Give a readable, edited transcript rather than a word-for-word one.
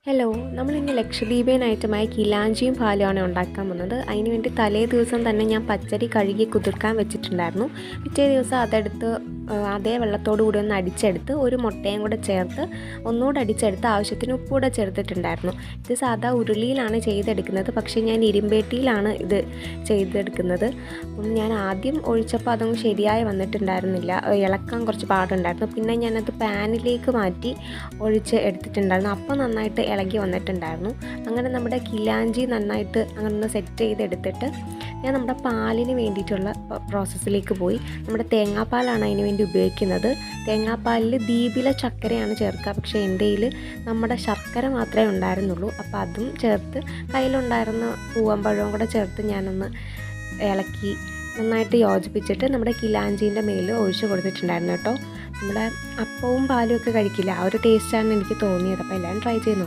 Hello, നമ്മളിന്ന് ലക്ഷദ്വീപിയൻ ഐറ്റമായ കിലാഞ്ചിയും പാലുമാണ് ഉണ്ടാക്കാൻ പോകുന്നത്. അതിന് വേണ്ടി തലേ ദിവസം തന്നെ ഞാൻ പച്ചരി കഴുകി കുതിർക്കാൻ വെച്ചിട്ടുണ്ടായിരുന്നു. പിറ്റേ ദിവസം അതെടുത്ത് അതേ വെള്ളത്തോടു കൂടി ഒന്ന് അടിച്ചെടുത്ത് ഒരു മുട്ടയും കൂടെ ചേർത്ത് ഒന്നുകൂടെ അടിച്ചെടുത്ത് ആവശ്യത്തിന് ഉപ്പൂടെ ചേർത്തിട്ടുണ്ടായിരുന്നു. ഇത് സാധാ ഉരുളിയിലാണ് ചെയ്തെടുക്കുന്നത്, പക്ഷേ ഞാൻ ഇരുമ്പേട്ടിയിലാണ് ഇത് ചെയ്തെടുക്കുന്നത്. അപ്പം ഞാൻ ആദ്യം ഒഴിച്ചപ്പോൾ അതൊന്നും ശരിയായി വന്നിട്ടുണ്ടായിരുന്നില്ല, ഇളക്കാൻ കുറച്ച് പാടുണ്ടായിരുന്നു. പിന്നെ ഞാനത് പാനിലേക്ക് മാറ്റി ഒഴിച്ച് എടുത്തിട്ടുണ്ടായിരുന്നു. അപ്പോൾ നന്നായിട്ട് ഇളകി വന്നിട്ടുണ്ടായിരുന്നു. അങ്ങനെ നമ്മുടെ കിലാഞ്ചി നന്നായിട്ട് അങ്ങനെ ഒന്ന് സെറ്റ് ചെയ്തെടുത്തിട്ട് ഞാൻ നമ്മുടെ പാലിന് വേണ്ടിയിട്ടുള്ള പ്രോസസ്സിലേക്ക് പോയി. നമ്മുടെ തേങ്ങാപ്പാലാണ് അതിന് വേണ്ടി ഉപയോഗിക്കുന്നത്. തേങ്ങാപ്പാലിൽ ദീപില ചക്കരയാണ് ചേർക്കുക, പക്ഷേ എൻ്റെ കയ്യിൽ നമ്മുടെ ശർക്കര മാത്രമേ ഉണ്ടായിരുന്നുള്ളൂ. അപ്പോൾ അതും ചേർത്ത് കയ്യിലുണ്ടായിരുന്ന പൂവമ്പഴവും കൂടെ ചേർത്ത് ഞാനൊന്ന് ഇളക്കി നന്നായിട്ട് യോജിപ്പിച്ചിട്ട് നമ്മുടെ കിലാഞ്ചീൻ്റെ മേലിൽ ഒഴിച്ച് കൊടുത്തിട്ടുണ്ടായിരുന്നു കേട്ടോ. നമ്മുടെ അപ്പവും പാലും ഒക്കെ കഴിക്കില്ല, ആ ഒരു ടേസ്റ്റാണ് എനിക്ക് തോന്നിയത്. അപ്പോൾ എല്ലാവരും ട്രൈ ചെയ്യുന്നു.